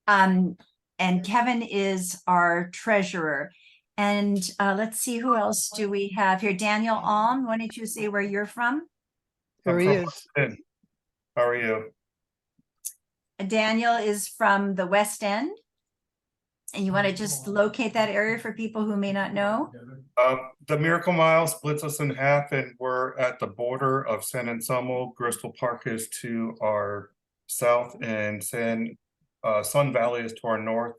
And Kevin is our treasurer. And let's see, who else do we have here? Daniel Alm, why don't you say where you're from? There he is. How are you? Daniel is from the West End. And you want to just locate that area for people who may not know? The Miracle Mile splits us in half, and we're at the border of San Anselmo. Bristol Park is to our south, and Sun Valley is to our north,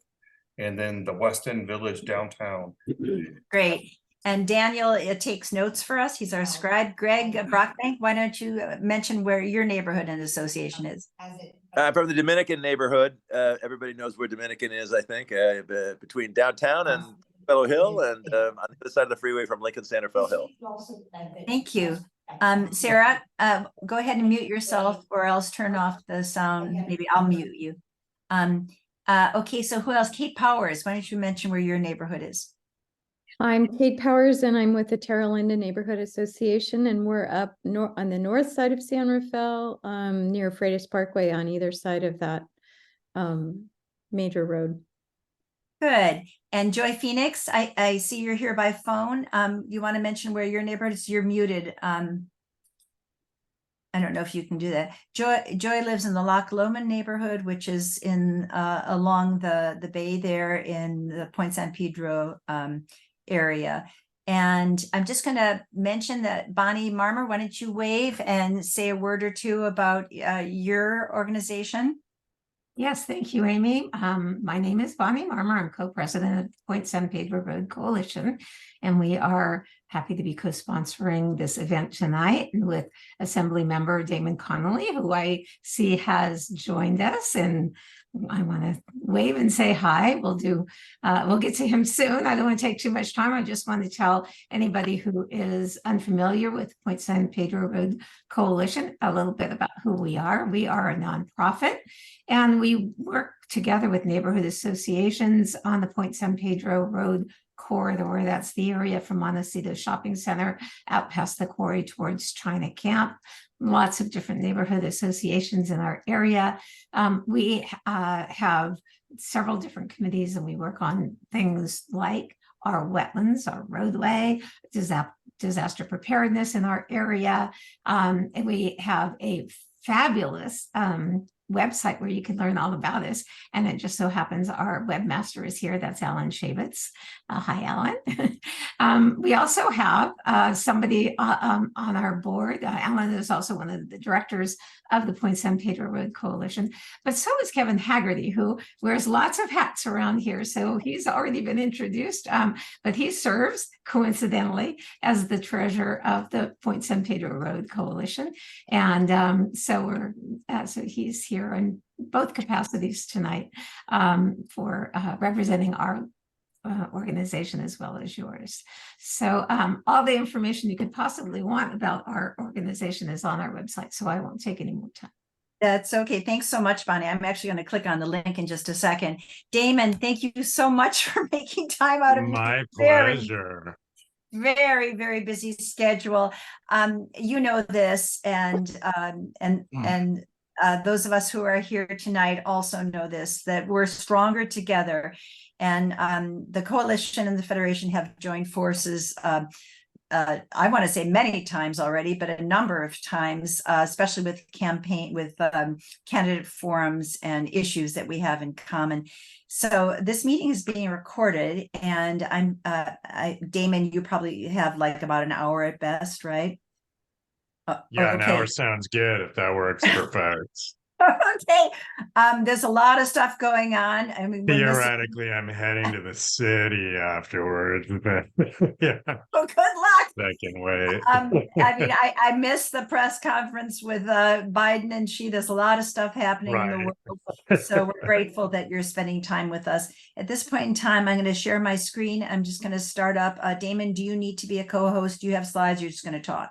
and then the West End Village downtown. Great. And Daniel takes notes for us. He's our scribe. Greg Brockbank, why don't you mention where your neighborhood and association is? I'm from the Dominican neighborhood. Everybody knows where Dominican is, I think, between downtown and Fellow Hill, and on the other side of the freeway from Lincoln Center, Fellow Hill. Thank you. Sarah, go ahead and mute yourself, or else turn off the sound. Maybe I'll mute you. Okay, so who else? Kate Powers, why don't you mention where your neighborhood is? I'm Kate Powers, and I'm with the Terra Linda Neighborhood Association, and we're up on the north side of San Rafael, near Freitas Parkway, on either side of that major road. Good. And Joy Phoenix, I see you're here by phone. You want to mention where your neighborhood is? You're muted. I don't know if you can do that. Joy lives in the Loch Lomond neighborhood, which is in along the bay there in the Point San Pedro area. And I'm just going to mention that Bonnie Marmer, why don't you wave and say a word or two about your organization? Yes, thank you, Amy. My name is Bonnie Marmer. I'm co-president of Point San Pedro Road Coalition, and we are happy to be co-sponsoring this event tonight with Assembly Member Damon Connolly, who I see has joined us, and I want to wave and say hi. We'll get to him soon. I don't want to take too much time. I just want to tell anybody who is unfamiliar with Point San Pedro Road Coalition a little bit about who we are. We are a nonprofit, and we work together with neighborhood associations on the Point San Pedro Road corridor. That's the area from Montecito Shopping Center out past the quarry towards China Camp. Lots of different neighborhood associations in our area. We have several different committees, and we work on things like our wetlands, our roadway, disaster preparedness in our area. And we have a fabulous website where you can learn all about us. And it just so happens our webmaster is here. That's Alan Shavitz. Hi, Alan. We also have somebody on our board. Alan is also one of the directors of the Point San Pedro Road Coalition, but so is Kevin Haggerty, who wears lots of hats around here. So he's already been introduced, but he serves coincidentally as the treasurer of the Point San Pedro Road Coalition. And so he's here in both capacities tonight for representing our organization as well as yours. So all the information you could possibly want about our organization is on our website, so I won't take any more time. That's okay. Thanks so much, Bonnie. I'm actually going to click on the link in just a second. Damon, thank you so much for making time out of my pleasure. Very, very busy schedule. You know this, and those of us who are here tonight also know this, that we're stronger together. And the coalition and the federation have joined forces, I want to say many times already, but a number of times, especially with candidate forums and issues that we have in common. So this meeting is being recorded, and Damon, you probably have like about an hour at best, right? Yeah, okay. An hour sounds good if that works perfect. Okay. There's a lot of stuff going on. I mean, theoretically, I'm heading to the city afterwards, but yeah. Oh, good luck. That can wait. I mean, I missed the press conference with Biden and Xi. There's a lot of stuff happening in the world. So we're grateful that you're spending time with us. At this point in time, I'm going to share my screen. I'm just going to start up. Damon, do you need to be a co-host? Do you have slides? You're just going to talk?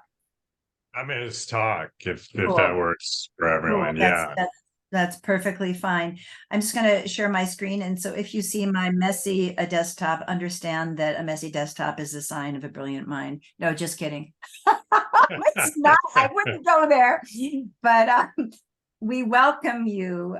I'm going to just talk if Cool. that works for everyone. Cool. Yeah. That's perfectly fine. I'm just going to share my screen. And so if you see my messy desktop, understand that a messy desktop is a sign of a brilliant mind. No, just kidding. It's not. I wouldn't go there. But we welcome you.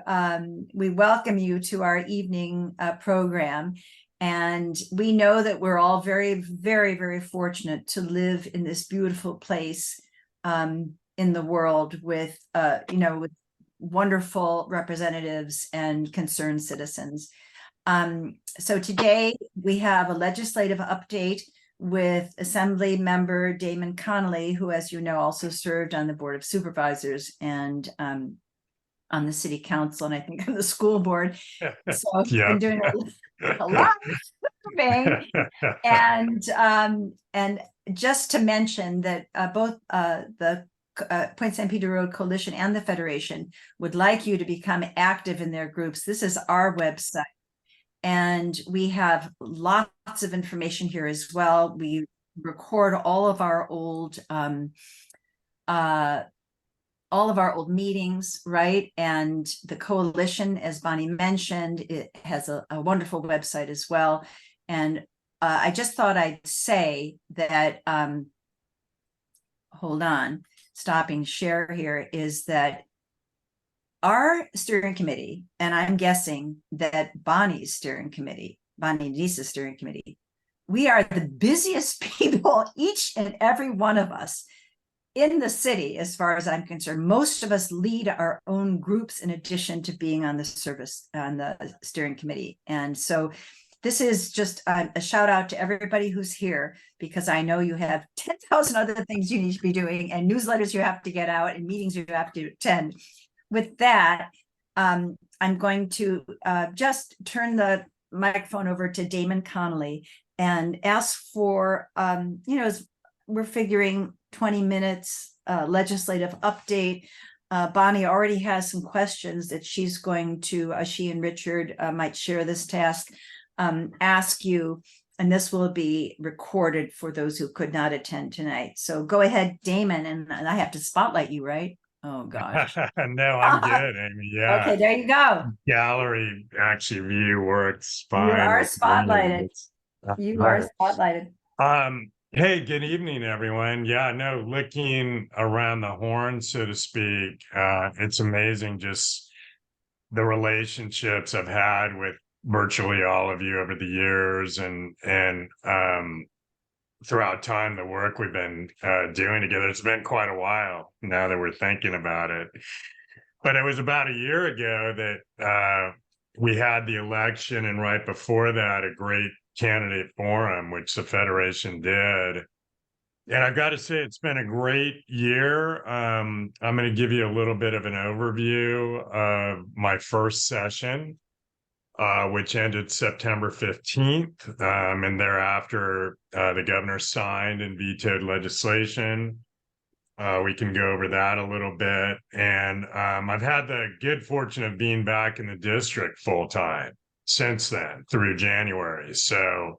We welcome you to our evening program. And we know that we're all very, very, very fortunate to live in this beautiful place in the world with, with wonderful representatives and concerned citizens. So today we have a legislative update with Assembly Member Damon Connolly, who, as you know, also served on the Board of Supervisors and on the City Council, and I think on the school board. So he's been doing a lot of serving. And just to mention that both the Point San Pedro Road Coalition and the Federation would like you to become active in their groups. This is our website. And we have lots of information here as well. We record all of our old meetings, right? And the coalition, as Bonnie mentioned, it has a wonderful website as well. And I just thought I'd say that, hold on, stopping share here, is that our steering committee, and I'm guessing that Bonnie's steering committee, Bonnie and Lisa's steering committee, we are the busiest people, each and every one of us in the city, as far as I'm concerned. Most of us lead our own groups in addition to being on the steering committee. And so this is just a shout out to everybody who's here, because I know you have 10,000 other things you need to be doing, and newsletters you have to get out, and meetings you have to attend. With that, I'm going to just turn the microphone over to Damon Connolly and ask for, as we're figuring 20 minutes legislative update. Bonnie already has some questions that she's going to, she and Richard might share this task, ask you, and this will be recorded for those who could not attend tonight. So go ahead, Damon, and I have to spotlight you, right? Oh gosh. No, I'm good, Amy. Yeah. Okay, there you go. Gallery actually view works fine. You are with me. spotlighted. You are spotlighted. Hey, good evening, everyone. Yeah, no, licking around the horn, so to speak. It's amazing just the relationships I've had with virtually all of you over the years, and throughout time, the work we've been doing together. It's been quite a while now that we're thinking about it. But it was about a year ago that we had the election, and right before that, a great candidate forum, which the Federation did. And I've got to say, it's been a great year. I'm going to give you a little bit of an overview of my first session, which ended September 15th. And thereafter, the governor signed and vetoed legislation. We can go over that a little bit. And I've had the good fortune of being back in the district full time since then through January. So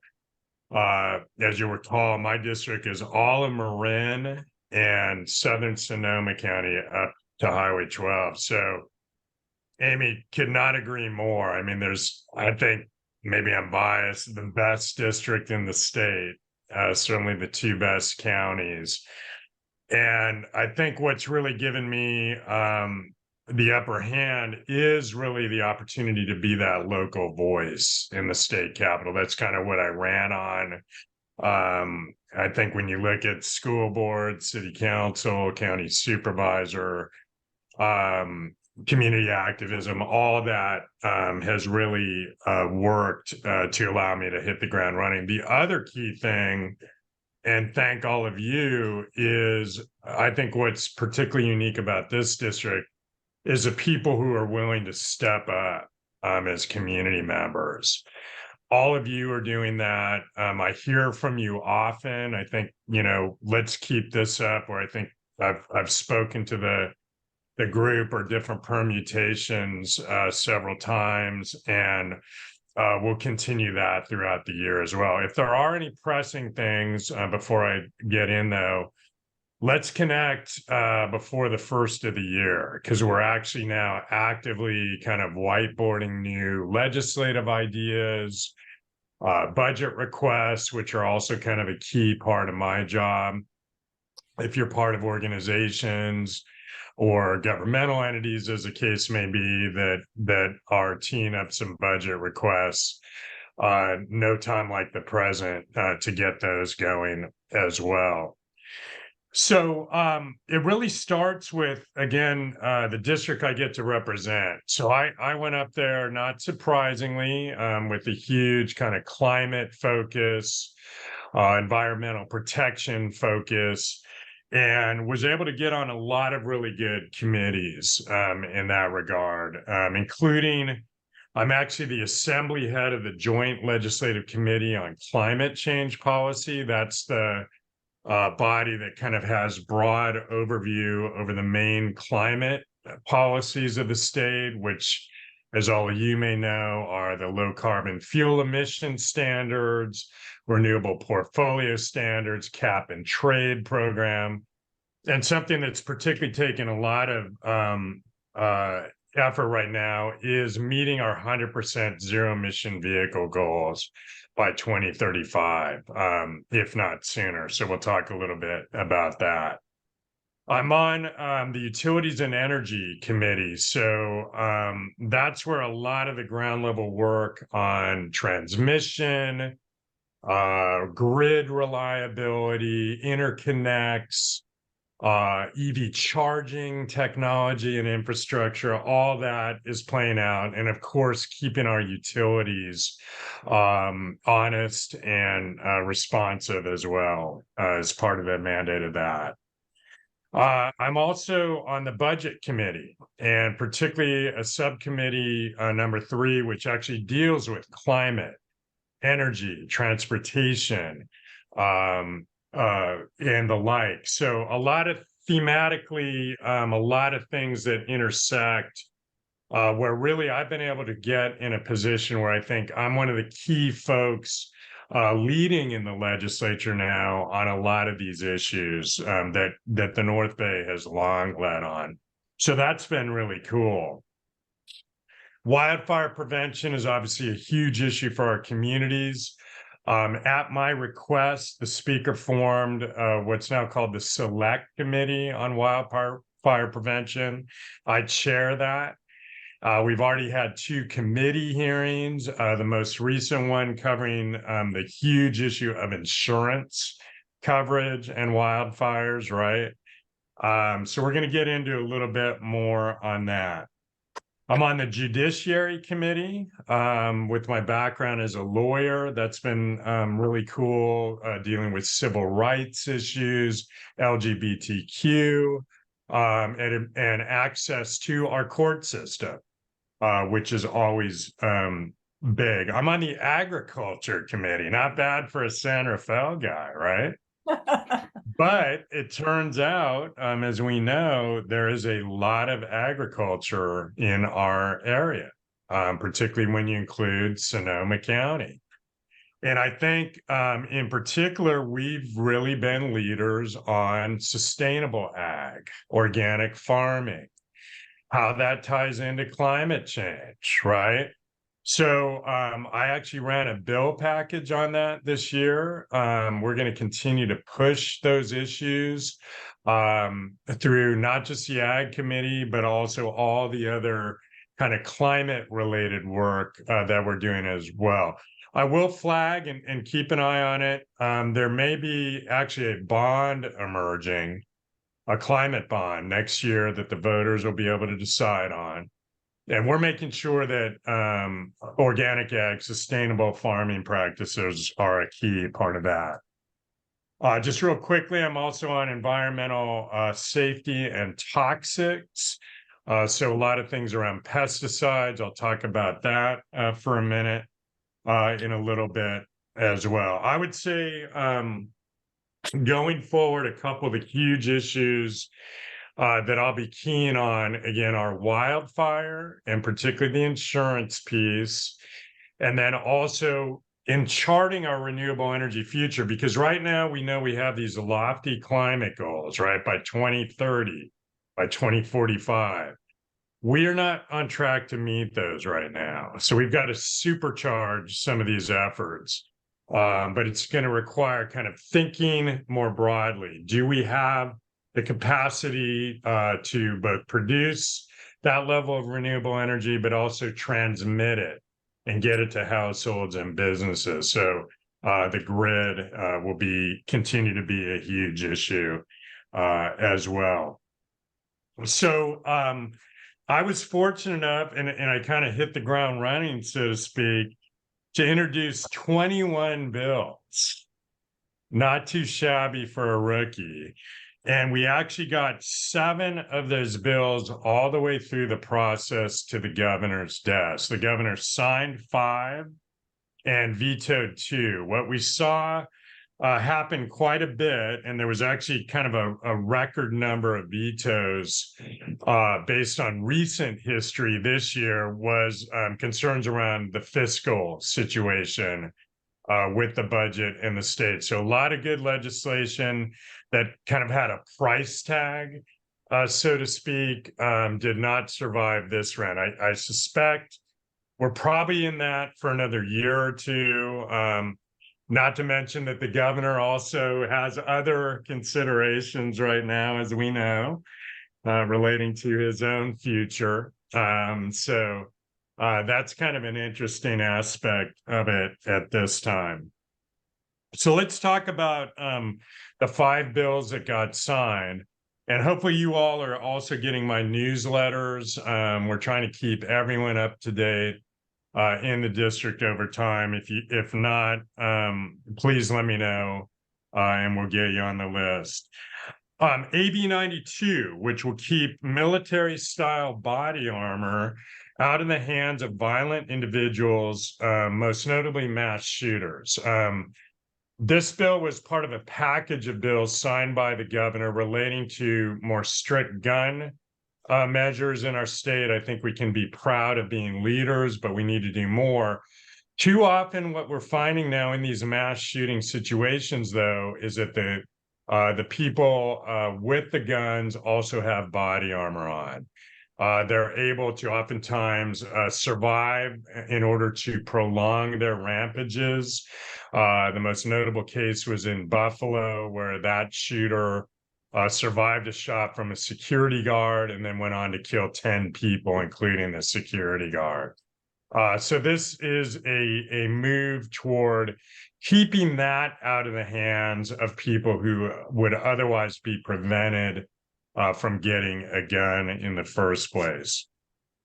as you recall, my district is all of Marin and southern Sonoma County up to Highway 12. So Amy, could not agree more. I mean, I think maybe I'm biased, the best district in the state, certainly the two best counties. And I think what's really given me the upper hand is really the opportunity to be that local voice in the state capitol. That's kind of what I ran on. I think when you look at school board, city council, county supervisor, community activism, all that has really worked to allow me to hit the ground running. The other key thing, and thank all of you, is I think what's particularly unique about this district is the people who are willing to step up as community members. All of you are doing that. I hear from you often. I think, let's keep this up, where I think I've spoken to the group or different permutations several times, and we'll continue that throughout the year as well. If there are any pressing things before I get in, though, let's connect before the first of the year, because we're actually now actively kind of whiteboarding new legislative ideas, budget requests, which are also kind of a key part of my job. If you're part of organizations or governmental entities, as the case may be, that are teeing up some budget requests. No time like the present to get those going as well. So it really starts with, again, the district I get to represent. So I went up there, not surprisingly, with a huge kind of climate focus, environmental protection focus, and was able to get on a lot of really good committees in that regard, including I'm actually the assembly head of the Joint Legislative Committee on Climate Change Policy. That's the body that kind of has broad overview over the main climate policies of the state, which, as all of you may know, are the low carbon fuel emission standards, renewable portfolio standards, cap and trade program, and something that's particularly taken a lot of effort right now is meeting our 100% zero emission vehicle goals by 2035, if not sooner. So we'll talk a little bit about that. I'm on the Utilities and Energy Committee. So that's where a lot of the ground level work on transmission, grid reliability, interconnects, EV charging technology and infrastructure, all that is playing out. And of course, keeping our utilities honest and responsive as well as part of the mandate of that. I'm also on the Budget Committee, and particularly a subcommittee number 3, which actually deals with climate, energy, transportation, and the like. So a lot of thematically, a lot of things that intersect, where really I've been able to get in a position where I think I'm one of the key folks leading in the legislature now on a lot of these issues that the North Bay has long led on. So that's been really cool. Wildfire prevention is obviously a huge issue for our communities. At my request, the speaker formed what's now called the Select Committee on Wildfire Prevention. I chair that. We've already had 2 committee hearings, the most recent one covering the huge issue of insurance coverage and wildfires, right? So we're going to get into a little bit more on that. I'm on the Judiciary Committee with my background as a lawyer. That's been really cool, dealing with civil rights issues, LGBTQ, and access to our court system, which is always big. I'm on the Agriculture Committee. Not bad for a San Rafael guy, right? But it turns out, as we know, there is a lot of agriculture in our area, particularly when you include Sonoma County. And I think in particular, we've really been leaders on sustainable ag, organic farming, how that ties into climate change, right? So I actually ran a bill package on that this year. We're going to continue to push those issues through not just the Ag Committee, but also all the other kind of climate related work that we're doing as well. I will flag and keep an eye on it. There may be actually a bond emerging, a climate bond next year that the voters will be able to decide on. And we're making sure that organic ag, sustainable farming practices are a key part of that. Just real quickly, I'm also on environmental safety and toxics. So a lot of things around pesticides. I'll talk about that for a minute in a little bit as well. I would say going forward, a couple of the huge issues that I'll be keen on, again, are wildfire and particularly the insurance piece. And then also in charting our renewable energy future, because right now we know we have these lofty climate goals, right? By 2030, by 2045. We are not on track to meet those right now. So we've got to supercharge some of these efforts. But it's going to require kind of thinking more broadly. Do we have the capacity to both produce that level of renewable energy, but also transmit it and get it to households and businesses. So the grid will continue to be a huge issue as well. So I was fortunate enough, and I kind of hit the ground running, so to speak, to introduce 21 bills. Not too shabby for a rookie. And we actually got 7 of those bills all the way through the process to the governor's desk. The governor signed 5 and vetoed 2. What we saw happen quite a bit, and there was actually kind of a record number of vetoes based on recent history this year, was concerns around the fiscal situation with the budget in the state. So a lot of good legislation that kind of had a price tag, so to speak, did not survive this round. I suspect we're probably in that for another year or two. Not to mention that the governor also has other considerations right now, as we know, relating to his own future. So that's kind of an interesting aspect of it at this time. So let's talk about the 5 bills that got signed. And hopefully you all are also getting my newsletters. We're trying to keep everyone up to date in the district over time. If not, please let me know and we'll get you on the list. AB 92, which will keep military-style body armor out in the hands of violent individuals, most notably mass shooters. This bill was part of a package of bills signed by the governor relating to more strict gun measures in our state. I think we can be proud of being leaders, but we need to do more. Too often, what we're finding now in these mass shooting situations, though, is that the people with the guns also have body armor on. They're able to oftentimes survive in order to prolong their rampages. The most notable case was in Buffalo, where that shooter survived a shot from a security guard and then went on to kill 10 people, including the security guard. So this is a move toward keeping that out of the hands of people who would otherwise be prevented from getting a gun in the first place.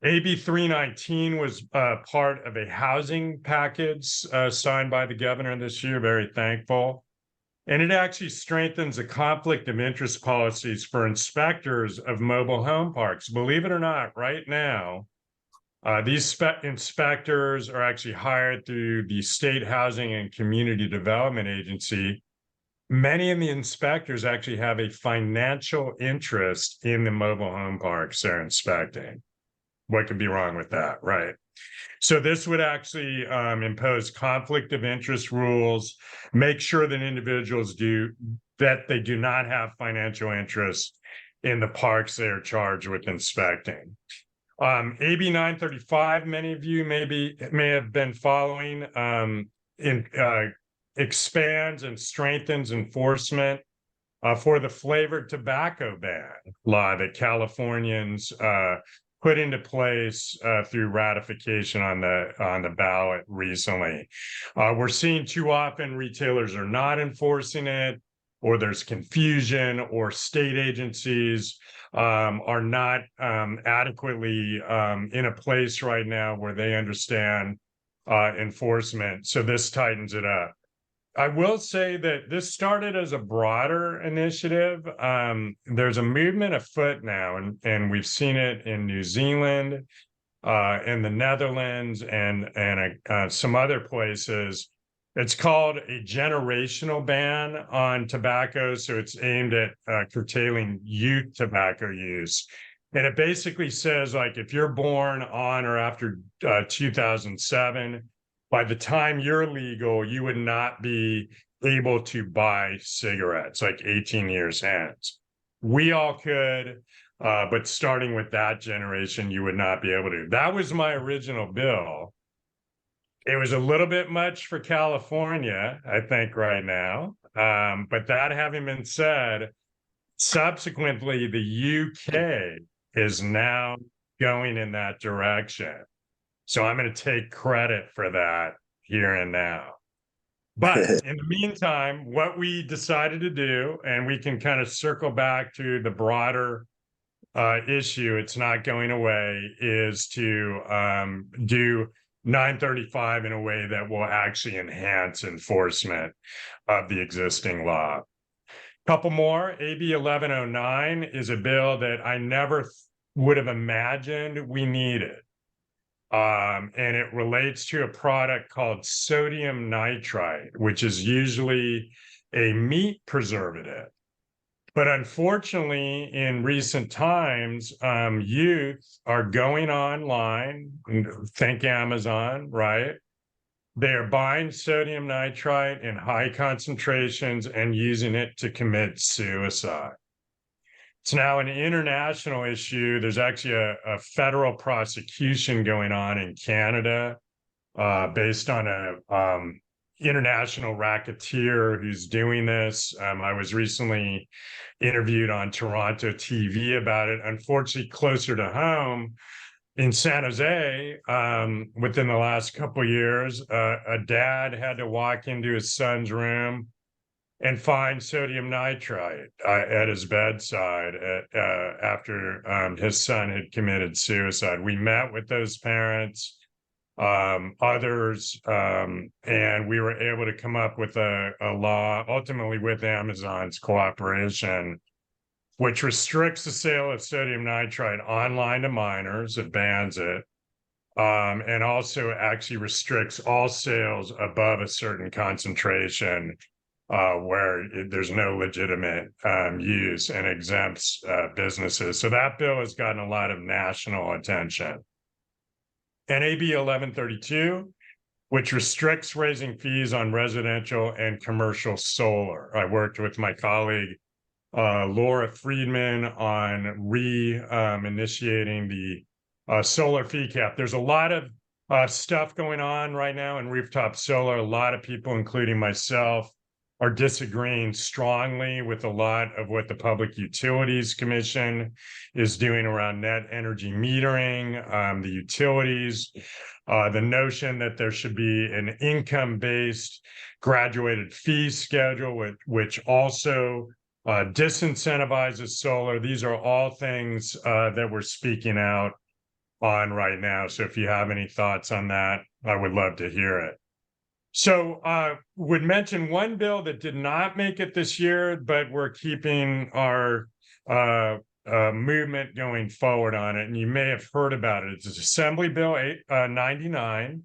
AB 319 was part of a housing package signed by the governor this year, very thankful. And it actually strengthens the conflict of interest policies for inspectors of mobile home parks. Believe it or not, right now, these inspectors are actually hired through the State Housing and Community Development Agency. Many of the inspectors actually have a financial interest in the mobile home parks they're inspecting. What could be wrong with that, right? So this would actually impose conflict of interest rules, make sure that individuals do not have financial interest in the parks they are charged with inspecting. AB 935, many of you may have been following, expands and strengthens enforcement for the flavored tobacco ban law that Californians put into place through ratification on the ballot recently. We're seeing too often retailers are not enforcing it, or there's confusion, or state agencies are not adequately in a place right now where they understand enforcement. So this tightens it up. I will say that this started as a broader initiative. There's a movement afoot now, and we've seen it in New Zealand, in the Netherlands, and some other places. It's called a generational ban on tobacco. So it's aimed at curtailing youth tobacco use. And it basically says, like, if you're born on or after 2007, by the time you're legal, you would not be able to buy cigarettes, like 18 years hence. We all could, but starting with that generation, you would not be able to. That was my original bill. It was a little bit much for California, I think, right now. But that having been said, Subsequently, the UK is now going in that direction. So I'm going to take credit for that here and now. But in the meantime, what we decided to do, and we can kind of circle back to the broader issue, it's not going away, is to do 935 in a way that will actually enhance enforcement of the existing law. Couple more. AB 1109 is a bill that I never would have imagined we needed. And it relates to a product called sodium nitrite, which is usually a meat preservative. But unfortunately, in recent times, youth are going online, think Amazon, right? They are buying sodium nitrite in high concentrations and using it to commit suicide. It's now an international issue. There's actually a federal prosecution going on in Canada based on a international racketeer who's doing this. I was recently interviewed on Toronto TV about it. Unfortunately, closer to home in San Jose, within the last couple of years, a dad had to walk into his son's room and find sodium nitrite at his bedside after his son had committed suicide. We met with those parents, others, and we were able to come up with a law, ultimately with Amazon's cooperation, which restricts the sale of sodium nitrite online to minors. It bans it. And also actually restricts all sales above a certain concentration where there's no legitimate use, and exempts businesses. So that bill has gotten a lot of national attention. And AB 1132, which restricts raising fees on residential and commercial solar. I worked with my colleague, Laura Friedman, on initiating the solar fee cap. There's a lot of stuff going on right now in rooftop solar. A lot of people, including myself, are disagreeing strongly with a lot of what the Public Utilities Commission is doing around net energy metering, the utilities, the notion that there should be an income-based graduated fee schedule, which also disincentivizes solar. These are all things that we're speaking out on right now. So if you have any thoughts on that, I would love to hear it. So would mention one bill that did not make it this year, but we're keeping our movement going forward on it. And you may have heard about it. It's Assembly Bill 99,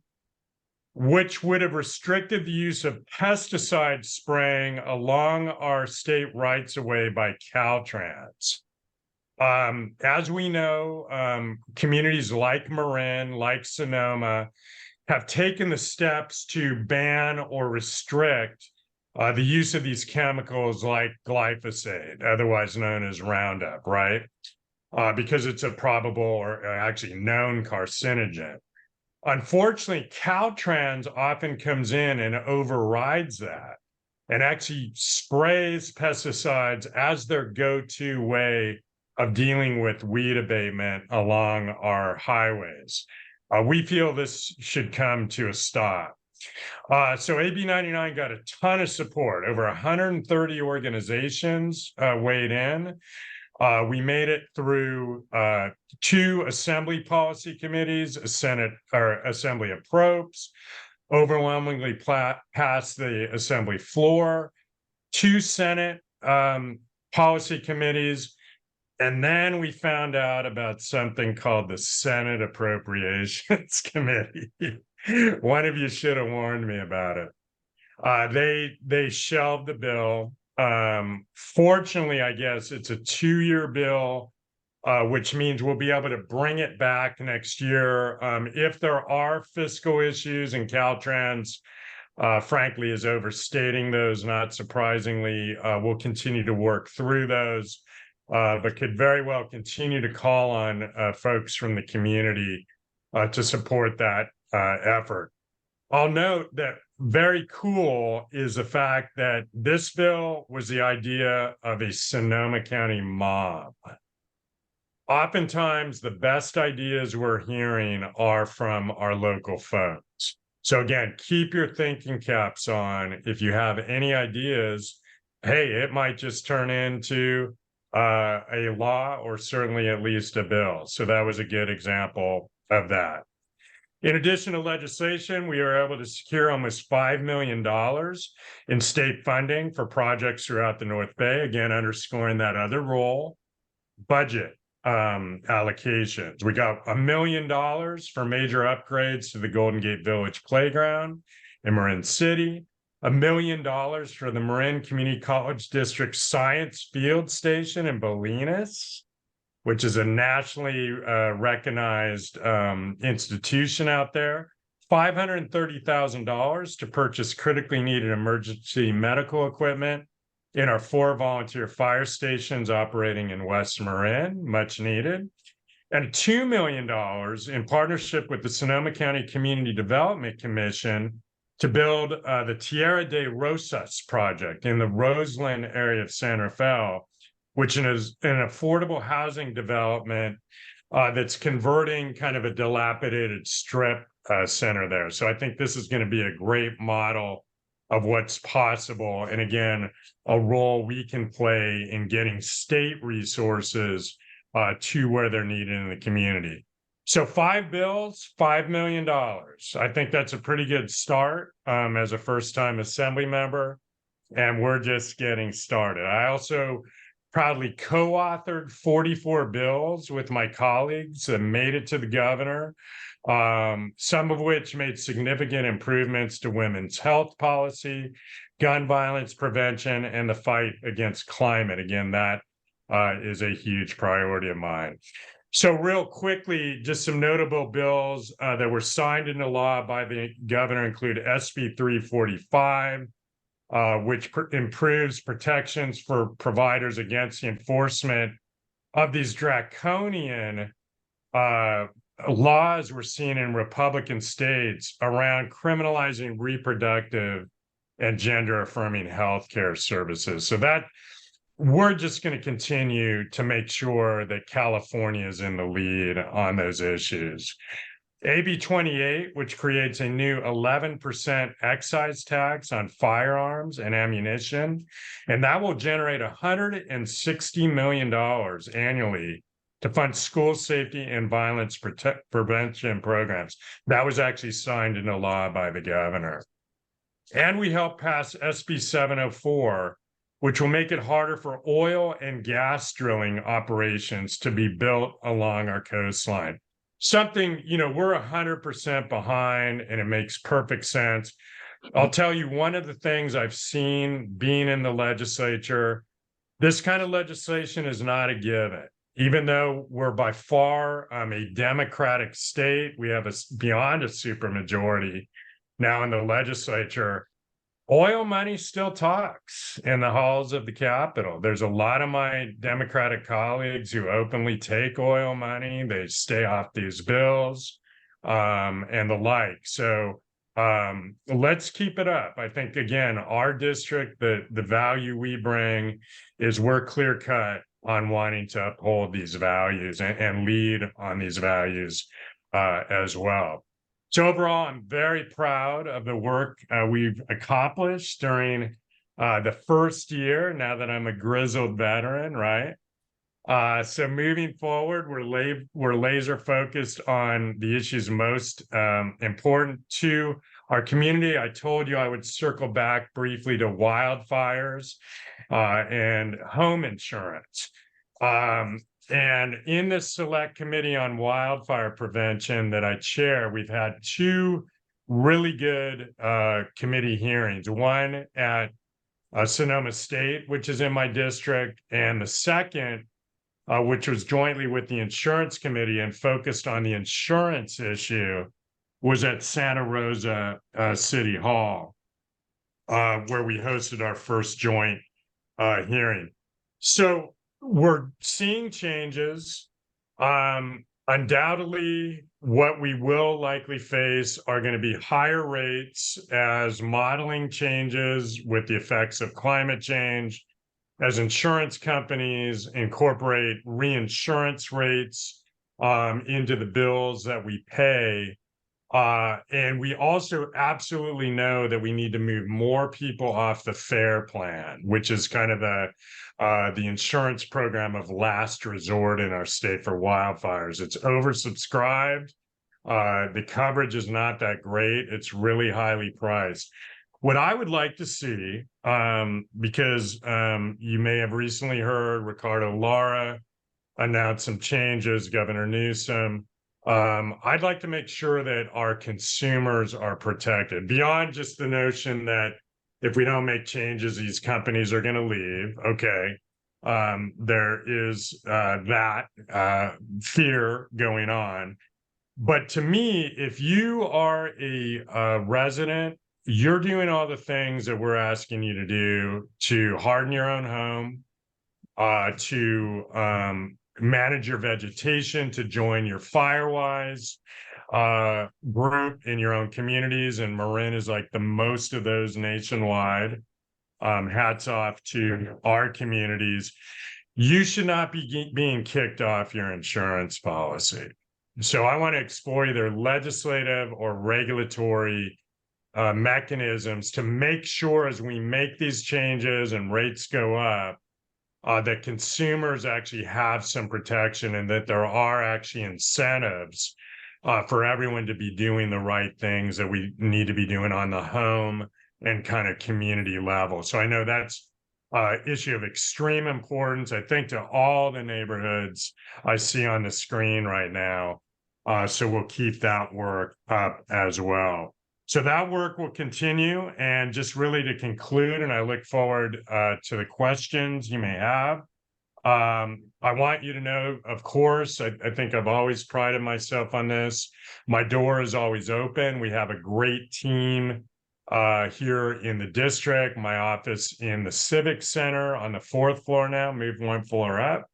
which would have restricted the use of pesticide spraying along our state rights-of-way by Caltrans. As we know, communities like Marin, like Sonoma, have taken the steps to ban or restrict the use of these chemicals like glyphosate, otherwise known as Roundup, right? Because it's a probable or actually known carcinogen. Unfortunately, Caltrans often comes in and overrides that and actually sprays pesticides as their go-to way of dealing with weed abatement along our highways. We feel this should come to a stop. So AB 99 got a ton of support. Over 130 organizations weighed in. We made it through 2 Assembly policy committees, a Senate or Assembly Appropriations, overwhelmingly passed the Assembly floor, 2 Senate policy committees. And then we found out about something called the Senate Appropriations Committee. One of you should have warned me about it. They shelved the bill. Fortunately, I guess it's a 2-year bill, which means we'll be able to bring it back next year. If there are fiscal issues, and Caltrans, frankly, is overstating those, not surprisingly, we'll continue to work through those. But could very well continue to call on folks from the community to support that effort. I'll note that very cool is the fact that this bill was the idea of a Sonoma County mob. Oftentimes, the best ideas we're hearing are from our local folks. So again, keep your thinking caps on. If you have any ideas, hey, it might just turn into a law or certainly at least a bill. So that was a good example of that. In addition to legislation, we were able to secure almost $5 million in state funding for projects throughout the North Bay, again, underscoring that other role. Budget allocations. We got $1 million for major upgrades to the Golden Gate Village Playground in Marin City, $1 million for the Marin Community College District Science Field Station in Bolinas, which is a nationally recognized institution out there, $530,000 to purchase critically needed emergency medical equipment in our 4 volunteer fire stations operating in West Marin, much needed, and $2 million in partnership with the Sonoma County Community Development Commission to build the Tierra de Rosas project in the Roseland area of San Rafael, which is an affordable housing development that's converting kind of a dilapidated strip center there. So I think this is going to be a great model of what's possible. And again, a role we can play in getting state resources to where they're needed in the community. So 5 bills, $5 million. I think that's a pretty good start as a first-time assembly member, and we're just getting started. I also proudly co-authored 44 bills with my colleagues that made it to the governor, some of which made significant improvements to women's health policy, gun violence prevention, and the fight against climate. Again, that is a huge priority of mine. So real quickly, just some notable bills that were signed into law by the governor include SB 345, which improves protections for providers against the enforcement of these draconian laws we're seeing in Republican states around criminalizing reproductive and gender affirming healthcare services. So that we're just going to continue to make sure that California is in the lead on those issues. AB 28, which creates a new 11% excise tax on firearms and ammunition, and that will generate $160 million annually to fund school safety and violence prevention programs. That was actually signed into law by the governor. And we helped pass SB 704, which will make it harder for oil and gas drilling operations to be built along our coastline. Something, we're 100% behind, and it makes perfect sense. I'll tell you, one of the things I've seen being in the legislature, this kind of legislation is not a given. Even though we're by far a Democratic state, we have beyond a supermajority now in the legislature. Oil money still talks in the halls of the Capitol. There's a lot of my Democratic colleagues who openly take oil money. They stay off these bills and the like. So let's keep it up. I think, again, our district, the value we bring is we're clear cut on wanting to uphold these values and lead on these values as well. So overall, I'm very proud of the work we've accomplished during the first year, now that I'm a grizzled veteran, right? So moving forward, we're laser focused on the issues most important to our community. I told you I would circle back briefly to wildfires and home insurance. And in this select committee on wildfire prevention that I chair, we've had 2 really good committee hearings. One at Sonoma State, which is in my district, and the second, which was jointly with the insurance committee and focused on the insurance issue, was at Santa Rosa City Hall, where we hosted our first joint hearing. So we're seeing changes. I Undoubtedly, what we will likely face are going to be higher rates as modeling changes with the effects of climate change, as insurance companies incorporate reinsurance rates into the bills that we pay. And we also absolutely know that we need to move more people off the FAIR plan, which is kind of the insurance program of last resort in our state for wildfires. It's oversubscribed. The coverage is not that great. It's really highly priced. What I would like to see, because you may have recently heard Ricardo Lara announce some changes, Governor Newsom. I'd like to make sure that our consumers are protected beyond just the notion that if we don't make changes, these companies are going to leave. Okay. There is that fear going on. But to me, if you are a resident, you're doing all the things that we're asking you to do to harden your own home, to manage your vegetation, to join your Firewise group in your own communities. And Marin is like the most of those nationwide. Hats off to our communities. You should not be being kicked off your insurance policy. So I want to explore either legislative or regulatory mechanisms to make sure as we make these changes and rates go up, that consumers actually have some protection and that there are actually incentives for everyone to be doing the right things that we need to be doing on the home and kind of community level. So I know that's an issue of extreme importance, I think, to all the neighborhoods I see on the screen right now. So we'll keep that work up as well. So that work will continue. And just really to conclude, and I look forward to the questions you may have. I want you to know, of course, I think I've always prided myself on this. My door is always open. We have a great team here in the district. My office in the Civic Center on the 4th floor now, moved one floor up.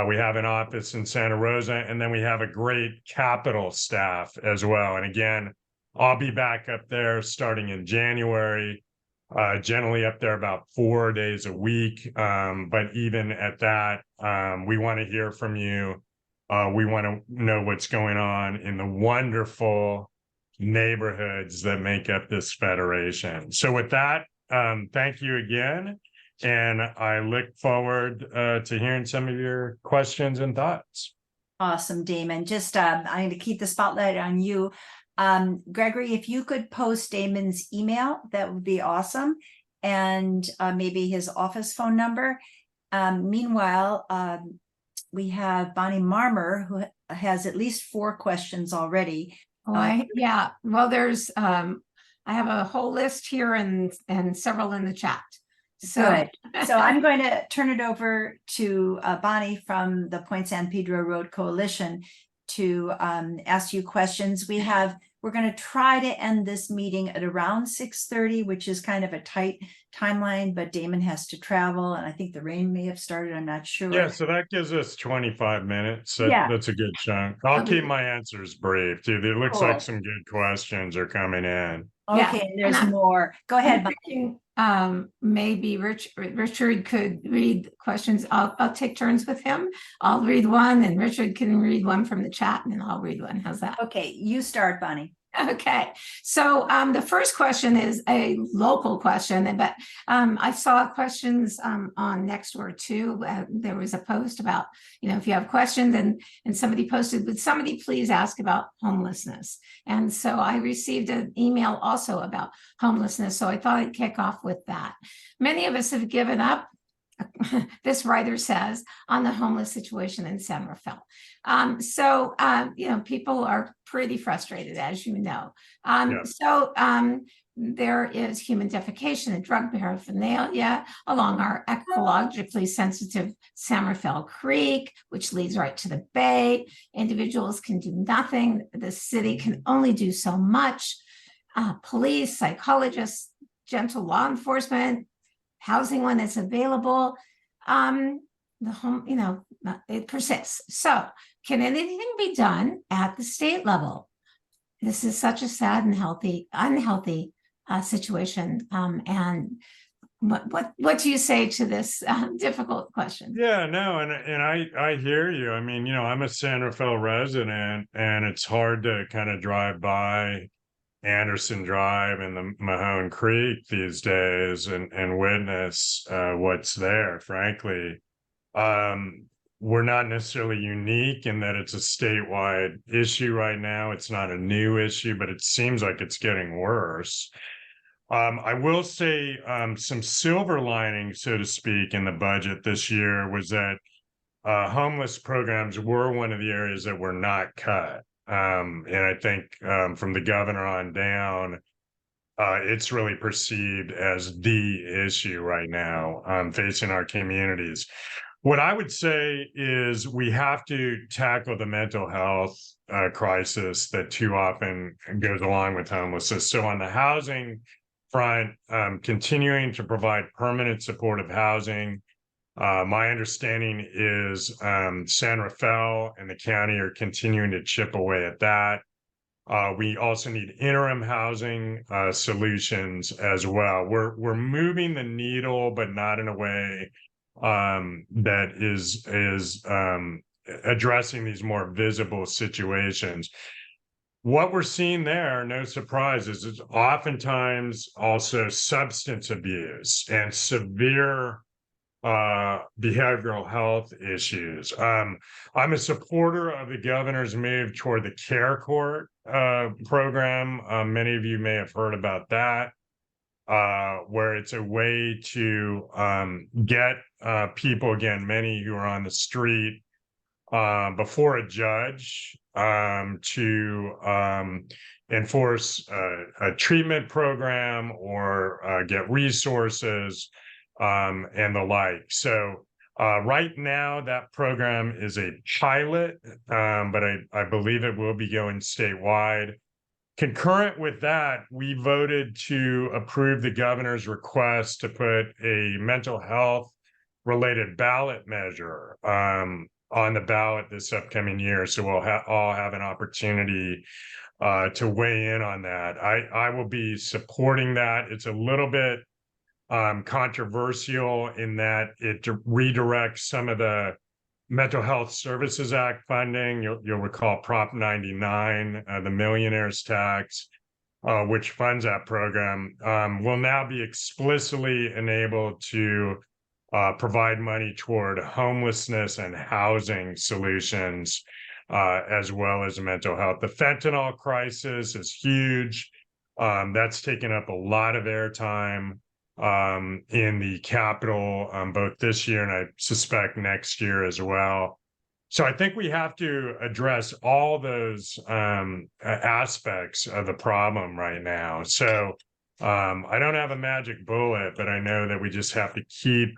We have an office in Santa Rosa, and then we have a great Capitol staff as well. And again, I'll be back up there starting in January, generally up there about 4 days a week. But even at that, we want to hear from you. We want to know what's going on in the wonderful neighborhoods that make up this federation. So with that, thank you again. And I look forward to hearing some of your questions and thoughts. Awesome, Damon. Just I'm going to keep the spotlight on you. Gregory, if you could post Damon's email, that would be awesome. And maybe his office phone number. Meanwhile, we have Bonnie Marmer, who has at least 4 questions already. Oh, yeah. Well, there's I have a whole list here and several in the chat. So, good. So I'm going to turn it over to Bonnie from the Point San Pedro Road Coalition to ask you questions. We're going to try to end this meeting at around 6:30, which is kind of a tight timeline, but Damon has to travel, and I think the rain may have started. I'm not sure. Yeah, so that gives us 25 minutes. That's a good chunk. I'll keep my answers brief, too. It looks like some good questions are coming in. Okay, yeah, there's more. Go ahead, Bonnie. Maybe Richard could read questions. I'll take turns with him. I'll read one, and Richard can read one from the chat, and then I'll read one. How's that? Okay, you start, Bonnie. Okay, so the first question is a local question, but I saw questions on Nextdoor too. There was a post about, if you have questions, and somebody posted, would somebody please ask about homelessness? And so I received an email also about homelessness, so I thought I'd kick off with that. Many of us have given up, this writer says, on the homeless situation in San Rafael. So people are pretty frustrated, as you know. So there is human defecation and drug paraphernalia along our ecologically sensitive San Rafael Creek, which leads right to the bay. Individuals can do nothing. The city can only do so much. Police, psychologists, gentle law enforcement, housing when it's available. The home, it persists. So can anything be done at the state level? This is such a sad and unhealthy situation. And what do you say to this difficult question? Yeah, no, and I hear you. I mean, I'm a San Rafael resident, and it's hard to kind of drive by Anderson Drive and the Mahone Creek these days and witness what's there. Frankly, we're not necessarily unique in that it's a statewide issue right now. It's not a new issue, but it seems like it's getting worse. I will say some silver lining, so to speak, in the budget this year was that homeless programs were one of the areas that were not cut. And I think from the governor on down, it's really perceived as the issue right now facing our communities. What I would say is we have to tackle the mental health crisis that too often goes along with homelessness. So on the housing front, continuing to provide permanent supportive housing. My understanding is San Rafael and the county are continuing to chip away at that. We also need interim housing solutions as well. We're moving the needle, but not in a way that is addressing these more visible situations. What we're seeing there, no surprises, is oftentimes also substance abuse and severe behavioral health issues. I'm a supporter of the governor's move toward the Care Court program. Many of you may have heard about that, where it's a way to get people, again, many who are on the street, before a judge to enforce a treatment program or get resources and the like. So right now, that program is a pilot, but I believe it will be going statewide. Concurrent with that, we voted to approve the governor's request to put a mental health related ballot measure on the ballot this upcoming year. So we'll all have an opportunity to weigh in on that. I will be supporting that. It's a little bit controversial in that it redirects some of the Mental Health Services Act funding. You'll recall Prop 99, the millionaire's tax, which funds that program, will now be explicitly enabled to provide money toward homelessness and housing solutions, as well as mental health. The fentanyl crisis is huge. That's taken up a lot of airtime in the Capitol, both this year and I suspect next year as well. So I think we have to address all those aspects of the problem right now. So I don't have a magic bullet, but I know that we just have to keep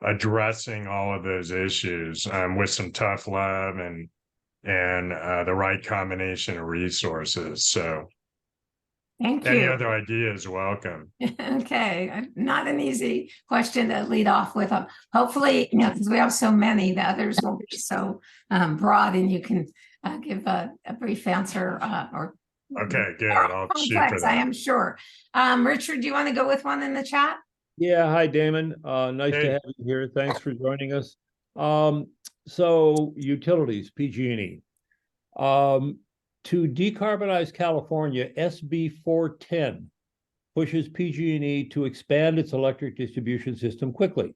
addressing all of those issues with some tough love and the right combination of resources. So Thank any you. other ideas, welcome. Okay, not an easy question to lead off with. Hopefully, because we have so many, the others won't be so broad, and you can give a brief answer or. Okay, good. I'll shoot for Complex, that. I am sure. Richard, do you want to go with one in the chat? Yeah, hi Damon. Nice Hey. to have you here. Thanks for joining us. So utilities, PG&E. To decarbonize California, SB 410 pushes PG&E to expand its electric distribution system quickly.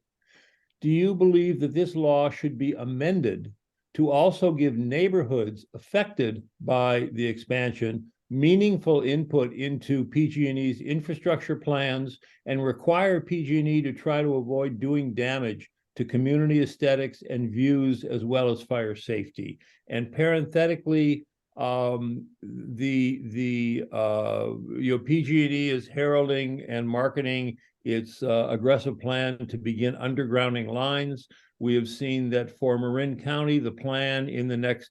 Do you believe that this law should be amended to also give neighborhoods affected by the expansion meaningful input into PG&E's infrastructure plans and require PG&E to try to avoid doing damage to community aesthetics and views as well as fire safety? And parenthetically, PG&E is heralding and marketing its aggressive plan to begin undergrounding lines. We have seen that for Marin County, the plan in the next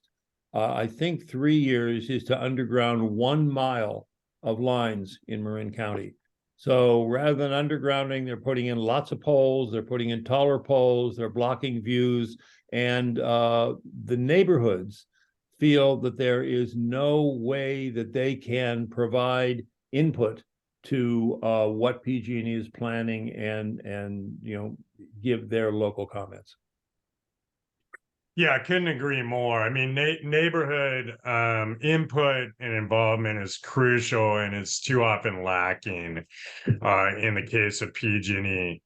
I think 3 years is to underground 1 mile of lines in Marin County. So rather than undergrounding, they're putting in lots of poles, they're putting in taller poles, they're blocking views, and the neighborhoods feel that there is no way that they can provide input to what PG&E is planning and give their local comments. Yeah, I couldn't agree more. I mean, neighborhood input and involvement is crucial, and it's too often lacking in the case of PG&E.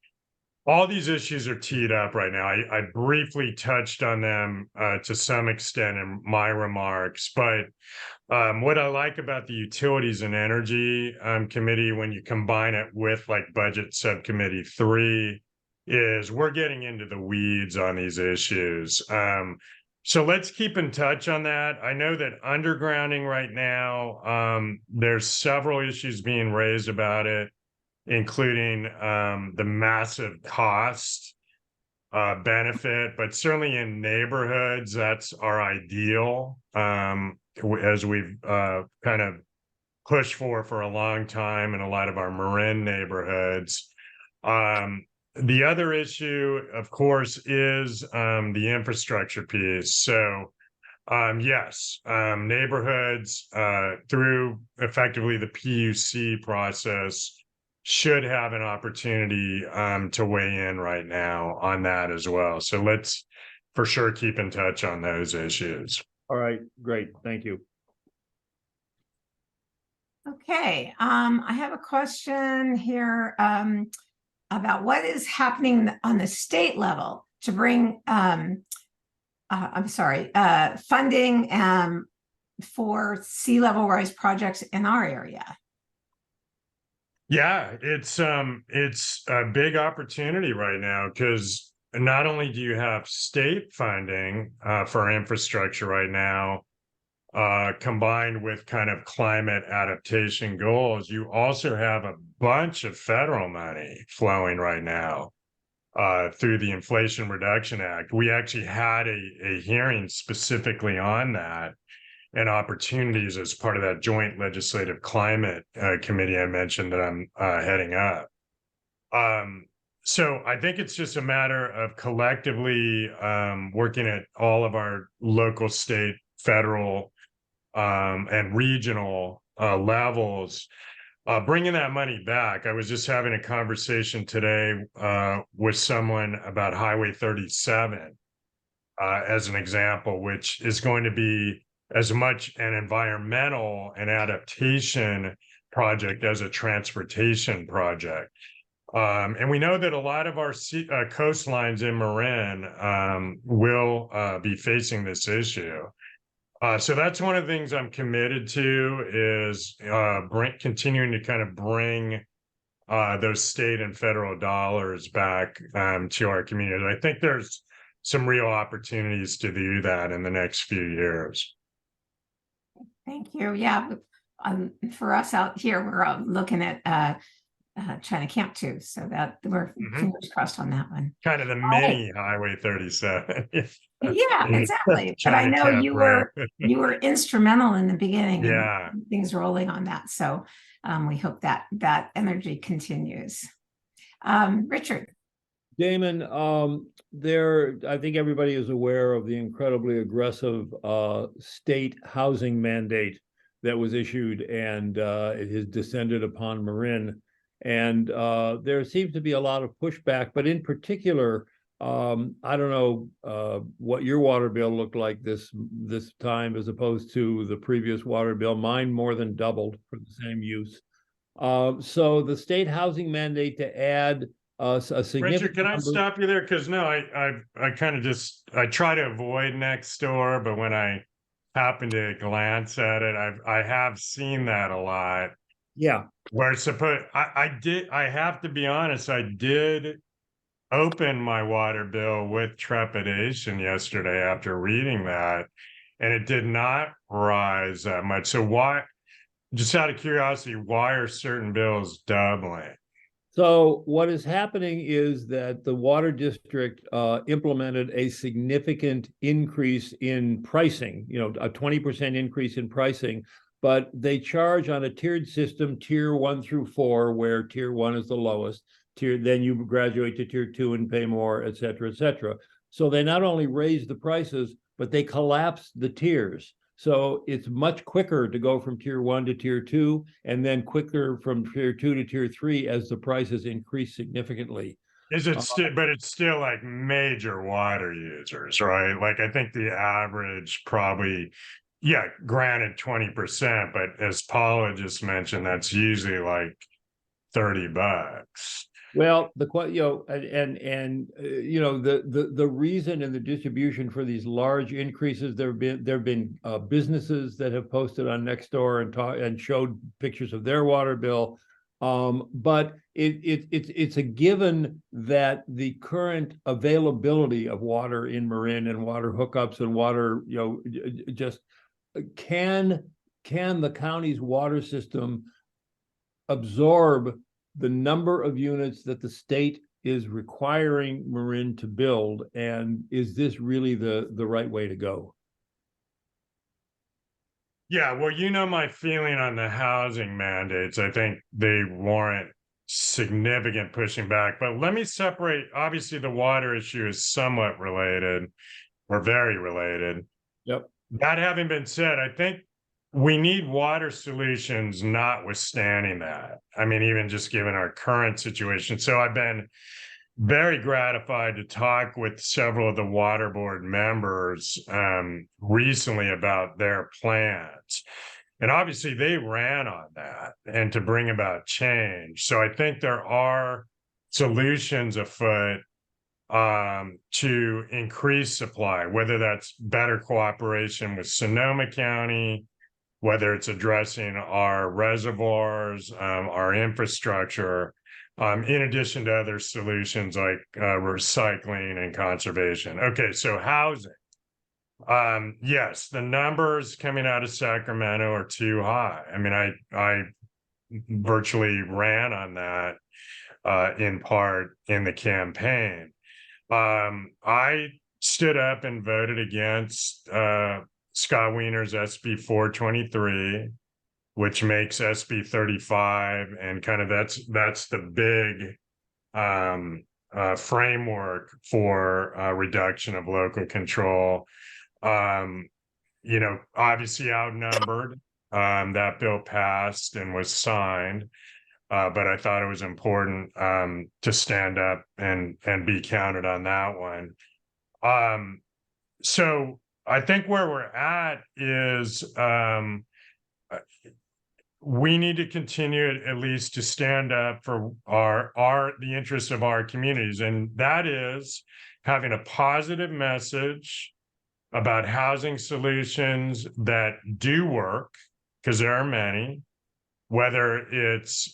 All these issues are teed up right now. I briefly touched on them to some extent in my remarks, but what I like about the Utilities and Energy Committee, when you combine it with like Budget Subcommittee 3, is we're getting into the weeds on these issues. So let's keep in touch on that. I know that undergrounding right now, there's several issues being raised about it, including the massive cost benefit, but certainly in neighborhoods, that's our ideal, as we've kind of pushed for a long time in a lot of our Marin neighborhoods. The other issue, of course, is the infrastructure piece. So yes, neighborhoods through effectively the PUC process should have an opportunity to weigh in right now on that as well. So let's for sure keep in touch on those issues. All right, great, thank you. Okay, I have a question here about what is happening on the state level to bring funding for sea level rise projects in our area. Yeah, it's a big opportunity right now because not only do you have state funding for infrastructure right now, combined with kind of climate adaptation goals, you also have a bunch of federal money flowing right now through the Inflation Reduction Act. We actually had a hearing specifically on that and opportunities as part of that joint legislative climate committee I mentioned that I'm heading up. So I think it's just a matter of collectively working at all of our local, state, federal, and regional levels, bringing that money back. I was just having a conversation today with someone about Highway 37 as an example, which is going to be as much an environmental and adaptation project as a transportation project. And we know that a lot of our coastlines in Marin will be facing this issue. So that's one of the things I'm committed to is continuing to kind of bring those state and federal dollars back to our community. I think there's some real opportunities to do that in the next few years. Thank you. Yeah, for us out here, we're looking at China Camp too, so that we're fingers crossed on that one. Kind of the mini Highway 37. Yeah, exactly. But I know you were instrumental in the beginning. Yeah, and things rolling on that. So we hope that energy continues. Richard. Damon, I think everybody is aware of the incredibly aggressive state housing mandate that was issued, and it has descended upon Marin. And there seems to be a lot of pushback, but in particular, I don't know what your water bill looked like this time as opposed to the previous water bill. Mine more than doubled for the same use. So the state housing mandate to add a significant. Richard, can I stop you there? Because no, I kind of I try to avoid next door, but when I happen to glance at it, I have seen that a lot. Yeah. Where I have to be honest, I did open my water bill with trepidation yesterday after reading that, and it did not rise that much. So why, just out of curiosity, why are certain bills doubling? So what is happening is that the water district implemented a significant increase in pricing, a 20% increase in pricing, but they charge on a tiered system, tier 1 through 4, where tier 1 is the lowest. Then you graduate to tier 2 and pay more, et cetera, et cetera. So they not only raise the prices, but they collapse the tiers. So it's much quicker to go from tier 1 to tier 2, and then quicker from tier 2 to tier 3 as the prices increase significantly. Is it still, but it's still like major water users, right? Like I think the average probably, yeah, granted 20%, but as Paula just mentioned, that's usually like $30. Well, the reason and the distribution for these large increases, there've been businesses that have posted on Nextdoor and showed pictures of their water bill. But it's a given that the current availability of water in Marin and water hookups and water, just can the county's water system absorb the number of units that the state is requiring Marin to build, and is this really the right way to go? Yeah, well, my feeling on the housing mandates. I think they warrant significant pushing back. But let me separate. Obviously, the water issue is somewhat related or very related. Yep. That having been said, I think we need water solutions notwithstanding that. I mean, even just given our current situation. So I've been very gratified to talk with several of the water board members recently about their plans. And obviously they ran on that and to bring about change. So I think there are solutions afoot to increase supply, whether that's better cooperation with Sonoma County, whether it's addressing our reservoirs, our infrastructure, in addition to other solutions like recycling and conservation. Okay, so housing. Yes, the numbers coming out of Sacramento are too high. I mean, I virtually ran on that in part in the campaign. I stood up and voted against Scott Wiener's SB 423, which makes SB 35, and kind of that's the big framework for reduction of local control. Obviously outnumbered. That bill passed and was signed. But I thought it was important to stand up and be counted on that one. So I think where we're at is we need to continue at least to stand up for the interests of our communities, and that is having a positive message about housing solutions that do work, because there are many. Whether it's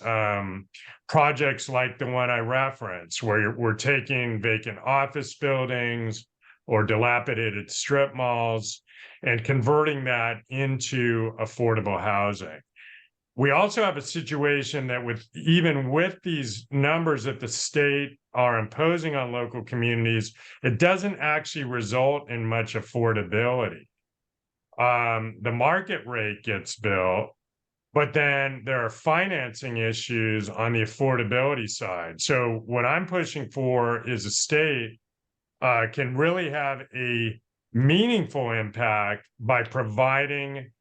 projects like the one I referenced, where we're taking vacant office buildings or dilapidated strip malls and converting that into affordable housing. We also have a situation that even with these numbers that the state are imposing on local communities, it doesn't actually result in much affordability. The market rate gets built, but then there are financing issues on the affordability side. So what I'm pushing for is a state can really have a meaningful impact by providing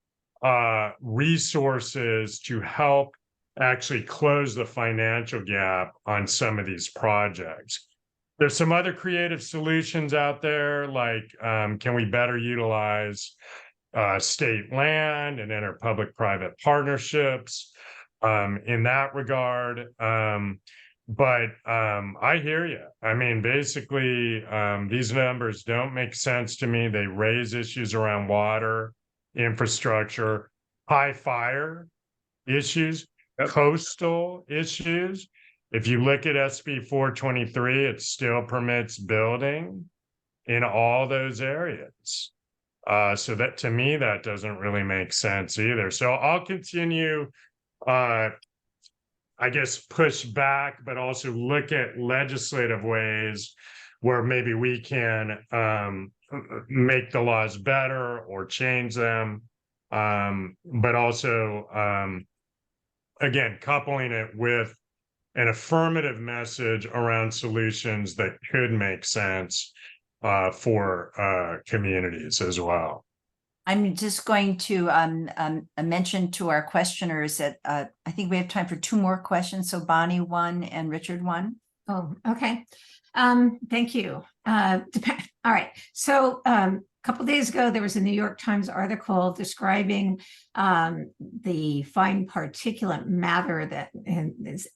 resources to help actually close the financial gap on some of these projects. There's some other creative solutions out there, like can we better utilize state land and enter public-private partnerships in that regard. But I hear you. I mean, basically, these numbers don't make sense to me. They raise issues around water, infrastructure, high fire issues, coastal issues. If you look at SB 423, it still permits building in all those areas. So that, to me, that doesn't really make sense either. So I'll continue, I guess, push back, but also look at legislative ways where maybe we can make the laws better or change them. But also, again, coupling it with an affirmative message around solutions that could make sense for communities as well. I'm just going to mention to our questioners that I think we have time for 2 more questions. So Bonnie 1 and Richard 1. Oh, okay. Thank you. All right. So a couple days ago, there was a New York Times article describing the fine particulate matter that is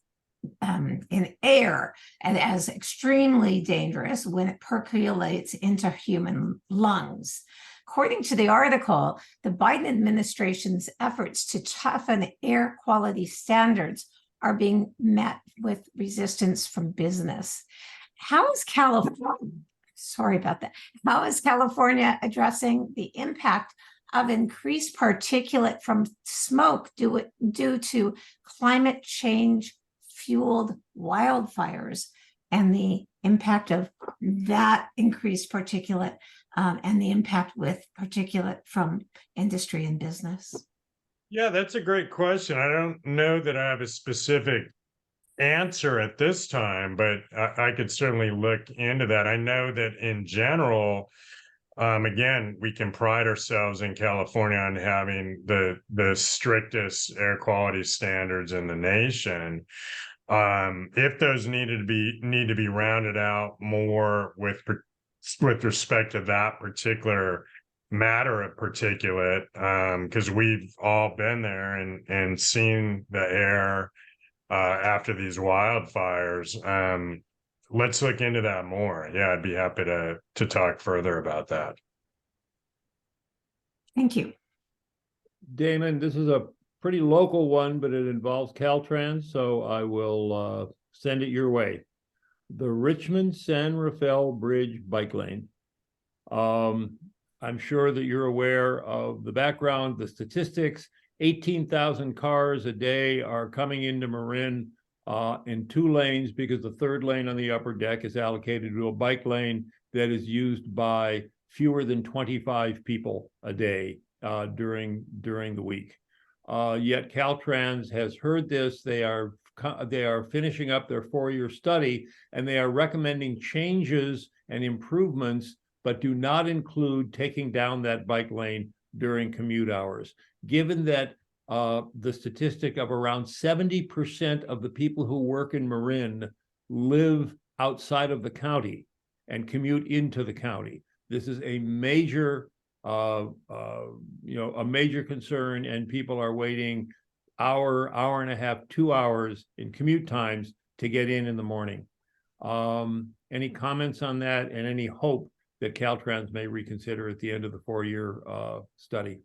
in air and as extremely dangerous when it percolates into human lungs. According to the article, the Biden administration's efforts to toughen air quality standards are being met with resistance from business. How is California, sorry about that, how is California addressing the impact of increased particulate from smoke due to climate change fueled wildfires and the impact of that increased particulate and the impact with particulate from industry and business? Yeah, that's a great question. I don't know that I have a specific answer at this time, but I could certainly look into that. I know that in general, again, we can pride ourselves in California on having the strictest air quality standards in the nation. If those need to be rounded out more with respect to that particular matter of particulate, because we've all been there and seen the air after these wildfires. Let's look into that more. Yeah, I'd be happy to talk further about that. Thank you. Damon, this is a pretty local one, but it involves Caltrans, so I will send it your way. The Richmond San Rafael Bridge bike lane. I'm sure that you're aware of the background, the statistics. 18,000 cars a day are coming into Marin in 2 lanes because the 3rd lane on the upper deck is allocated to a bike lane that is used by fewer than 25 people a day during the week. Yet Caltrans has heard this. They are finishing up their 4-year study, and they are recommending changes and improvements, but do not include taking down that bike lane during commute hours. Given that the statistic of around 70% of the people who work in Marin live outside of the county and commute into the county, this is a major a major concern, and people are waiting hour and a half, 2 hours in commute times to get in the morning. Any comments on that, and any hope that Caltrans may reconsider at the end of the 4-year study?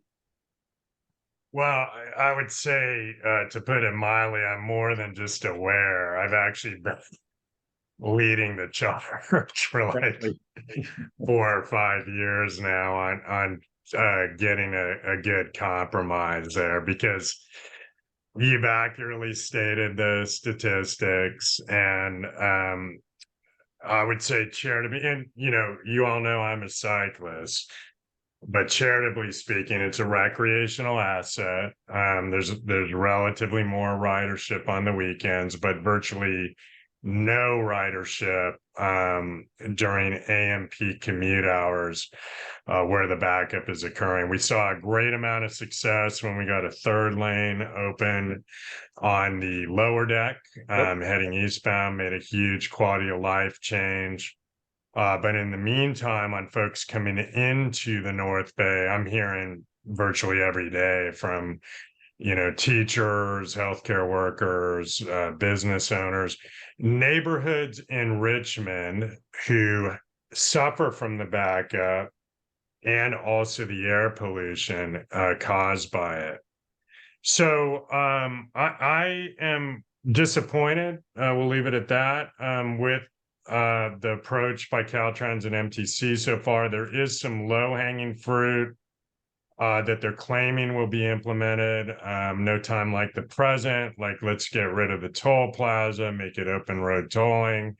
Well, I would say, to put it mildly, I'm more than just aware. I've actually been leading the charge for like 4 or 5 years now on getting a good compromise there, because you've accurately stated the statistics, and I would say charitably, and you all know I'm a cyclist, but charitably speaking, it's a recreational asset. There's relatively more ridership on the weekends, but virtually no ridership during AM peak commute hours where the backup is occurring. We saw a great amount of success when we got a 3rd lane open on the lower deck heading eastbound, made a huge quality of life change. But in the meantime, on folks coming into the North Bay, I'm hearing virtually every day from teachers, healthcare workers, business owners, neighborhoods in Richmond who suffer from the backup and also the air pollution caused by it. So I am disappointed. We'll leave it at that with the approach by Caltrans and MTC so far. There is some low-hanging fruit that they're claiming will be implemented. No time like the present, like let's get rid of the toll plaza, make it open road tolling,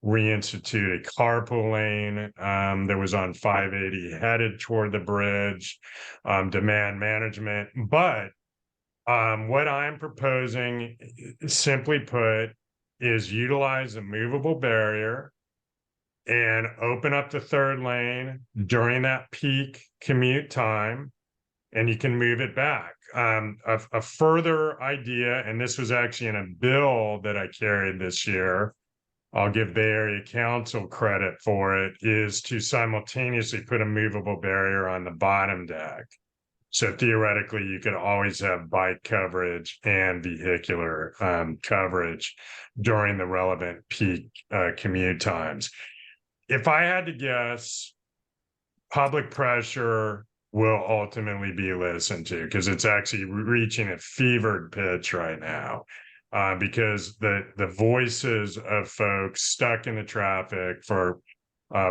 reinstitute a carpool lane that was on 580 headed toward the bridge, demand management. But what I'm proposing, simply put, is utilize a movable barrier and open up the 3rd lane during that peak commute time, and you can move it back. A further idea, and this was actually in a bill that I carried this year, I'll give Bay Area Council credit for it, is to simultaneously put a movable barrier on the bottom deck. So theoretically, you could always have bike coverage and vehicular coverage during the relevant peak commute times. If I had to guess, public pressure will ultimately be listened to, because it's actually reaching a fevered pitch right now. Because the voices of folks stuck in the traffic for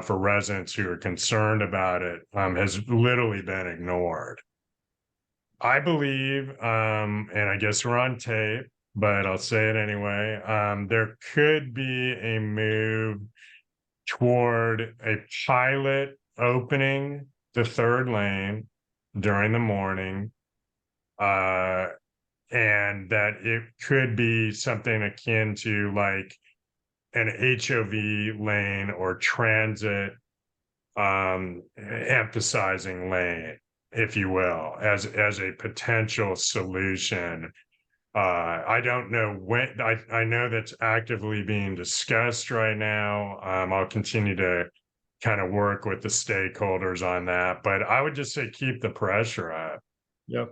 residents who are concerned about it has literally been ignored. I believe, and I guess we're on tape, but I'll say it anyway, there could be a move toward a pilot opening the third lane during the morning, and that it could be something akin to like an HOV lane or transit emphasizing lane, if you will, as a potential solution. I don't know when. I know that's actively being discussed right now. I'll continue to kind of work with the stakeholders on that, but I would just say keep the pressure up. Yep.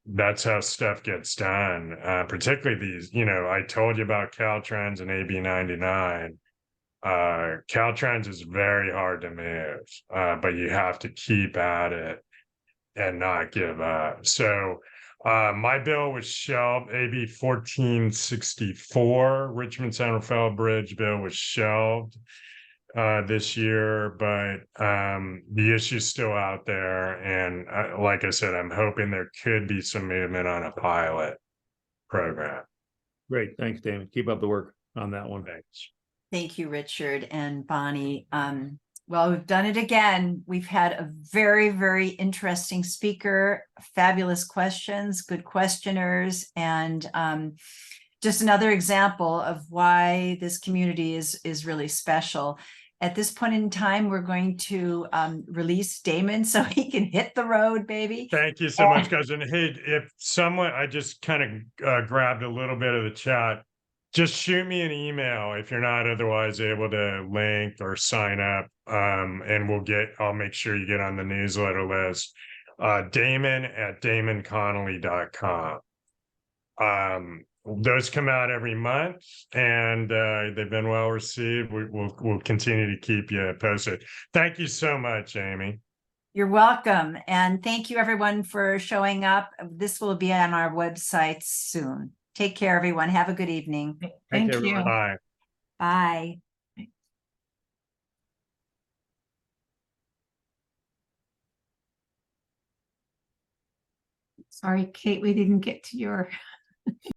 That's how stuff gets done. Particularly these, I told you about Caltrans and AB 99. Caltrans is very hard to move, but you have to keep at it and not give up. So my bill was shelved. AB 1464, Richmond San Rafael Bridge bill was shelved this year, but the issue's still out there. And like I said, I'm hoping there could be some movement on a pilot program. Great. Thanks, Damon. Keep up the work on that one. Thanks. Thank you, Richard and Bonnie. Well, we've done it again. We've had a very, very interesting speaker, fabulous questions, good questioners, and just another example of why this community is really special. At this point in time, we're going to release Damon so he can hit the road, baby. Thank you so much, guys. And hey, if someone, I just kind of grabbed a little bit of the chat, just shoot me an email if you're not otherwise able to link or sign up, and I'll make sure you get on the newsletter list. Damon@DamonConnolly.com. Those come out every month, and they've been well received. We'll continue to keep you posted. Thank you so much, Amy. You're welcome. And thank you everyone for showing up. This will be on our website soon. Take care, everyone. Have a good evening. Thank care, you. everyone. Bye. Bye. Sorry, Kate, we didn't get to your